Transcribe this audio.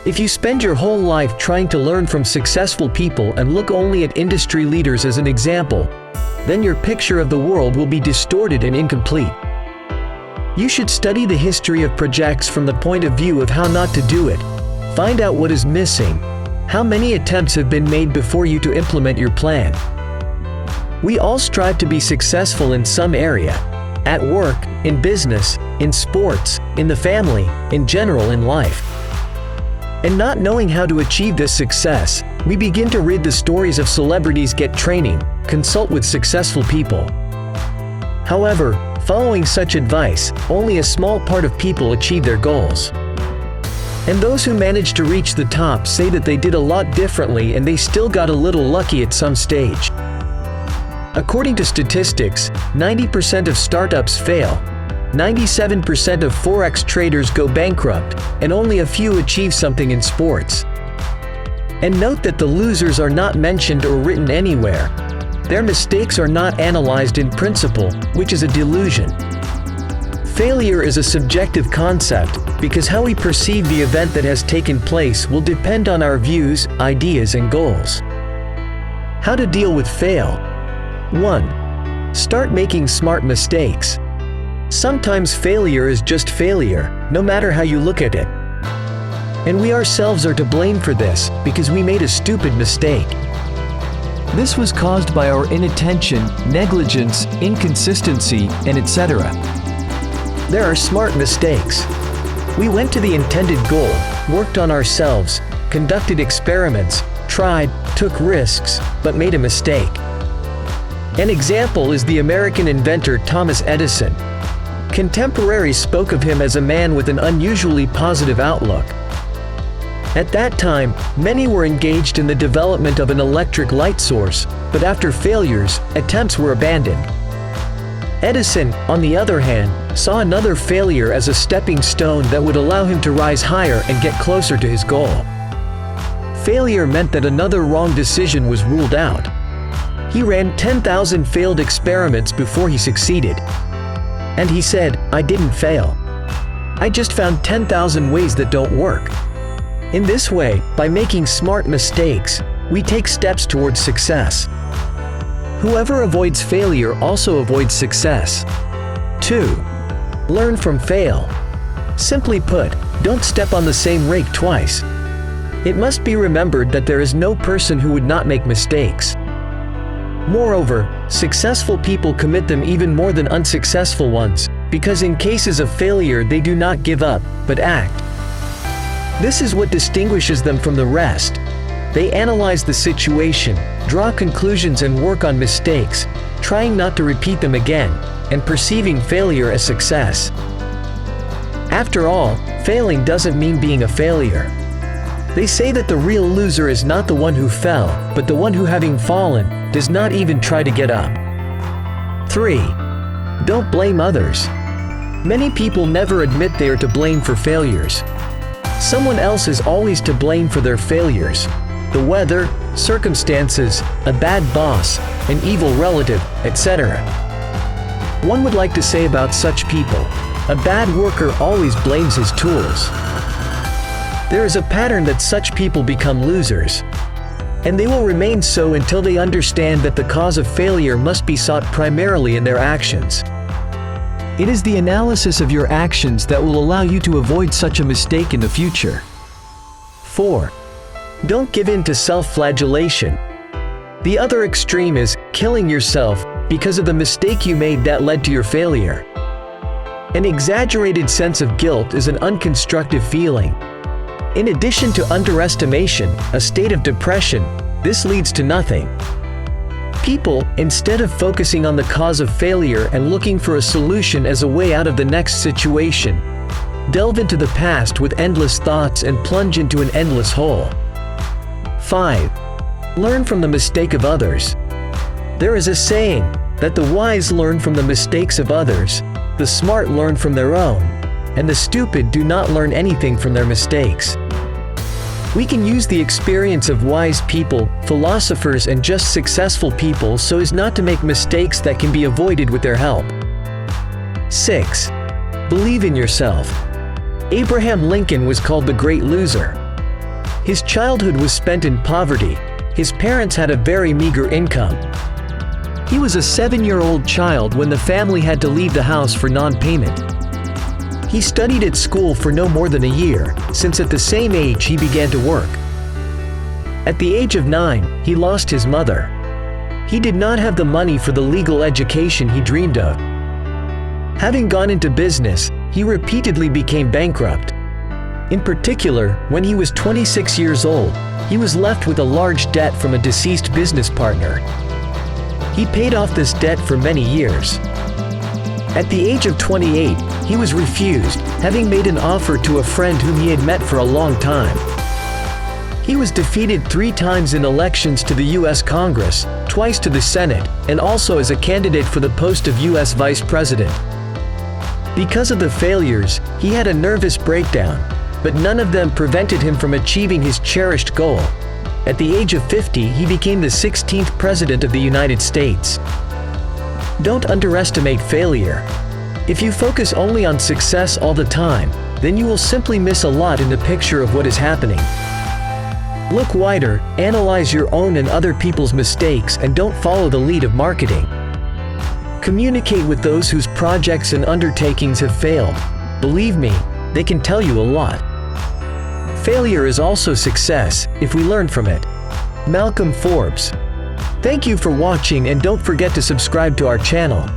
If you spend your whole life trying to learn from successful people and look only at industry leaders as an example, then your picture of the world will be distorted and incomplete. You should study the history of projects from the point of view of how not to do it. Find out what is missing, how many attempts have been made before you to implement your plan. We all strive to be successful in some area, at work, in business, in sports, in the family, in general in life. And not knowing how to achieve this success, we begin to read the stories of celebrities, get training, consult with successful people. However, following such advice, only a small part of people achieve their goals. And those who manage to reach the top say that they did a lot differently and they still got a little lucky at some stage. According to statistics, 90% of startups fail, 97% of Forex traders go bankrupt, and only a few achieve something in sports. And note that the losers are not mentioned or written anywhere. Their mistakes are not analyzed in principle, which is a delusion. Failure is a subjective concept because how we perceive the event that has taken place will depend on our views, ideas, and goals. How to deal with fail? 1. Start making smart mistakes. Sometimes failure is just failure, no matter how you look at it. And we ourselves are to blame for this because we made a stupid mistake. This was caused by our inattention, negligence, inconsistency, and etc. There are smart mistakes. We went to the intended goal, worked on ourselves, conducted experiments, tried, took risks, but made a mistake. An example is the American inventor Thomas Edison. Contemporaries spoke of him as a man with an unusually positive outlook. At that time, many were engaged in the development of an electric light source, but after failures, attempts were abandoned. Edison, on the other hand, saw another failure as a stepping stone that would allow him to rise higher and get closer to his goal. Failure meant that another wrong decision was ruled out. He ran 10,000 failed experiments before he succeeded. And he said, "I didn't fail. I just found 10,000 ways that don't work." In this way, by making smart mistakes, we take steps towards success. Whoever avoids failure also avoids success. 2. Learn from fail. Simply put, don't step on the same rake twice. It must be remembered that there is no person who would not make mistakes. Moreover, successful people commit them even more than unsuccessful ones, because in cases of failure they do not give up, but act. This is what distinguishes them from the rest. They analyze the situation, draw conclusions and work on mistakes, trying not to repeat them again, and perceiving failure as success. After all, failing doesn't mean being a failure. They say that the real loser is not the one who fell, but the one who, having fallen, does not even try to get up. 3. Don't blame others. Many people never admit they are to blame for failures. Someone else is always to blame for their failures. The weather, circumstances, a bad boss, an evil relative, etc. One would like to say about such people, a bad worker always blames his tools. There is a pattern that such people become losers. And they will remain so until they understand that the cause of failure must be sought primarily in their actions. It is the analysis of your actions that will allow you to avoid such a mistake in the future. 4. Don't give in to self-flagellation. The other extreme is killing yourself because of the mistake you made that led to your failure. An exaggerated sense of guilt is an unconstructive feeling. In addition to underestimation, a state of depression, this leads to nothing. People, instead of focusing on the cause of failure and looking for a solution as a way out of the next situation, delve into the past with endless thoughts and plunge into an endless hole. 5. Learn from the mistake of others. There is a saying that the wise learn from the mistakes of others, the smart learn from their own, and the stupid do not learn anything from their mistakes. We can use the experience of wise people, philosophers, and just successful people so as not to make mistakes that can be avoided with their help. 6. Believe in yourself. Abraham Lincoln was called the Great Loser. His childhood was spent in poverty. His parents had a very meager income. He was a 7-year-old child when the family had to leave the house for non-payment. He studied at school for no more than a year, since at the same age he began to work. At the age of 9, he lost his mother. He did not have the money for the legal education he dreamed of. Having gone into business, he repeatedly became bankrupt. In particular, when he was 26 years old, he was left with a large debt from a deceased business partner. He paid off this debt for many years. At the age of 28, he was refused, having made an offer to a friend whom he had met for a long time. He was defeated 3 times in elections to the U.S. Congress, twice to the Senate, and also as a candidate for the post of U.S. Vice President. Because of the failures, he had a nervous breakdown, but none of them prevented him from achieving his cherished goal. At the age of 50, he became the 16th President of the United States. Don't underestimate failure. If you focus only on success all the time, then you will simply miss a lot in the picture of what is happening. Look wider, analyze your own and other people's mistakes, and don't follow the lead of marketing. Communicate with those whose projects and undertakings have failed. Believe me, they can tell you a lot. Failure is also success, if we learn from it. Malcolm Forbes. Thank you for watching, and don't forget to subscribe to our channel.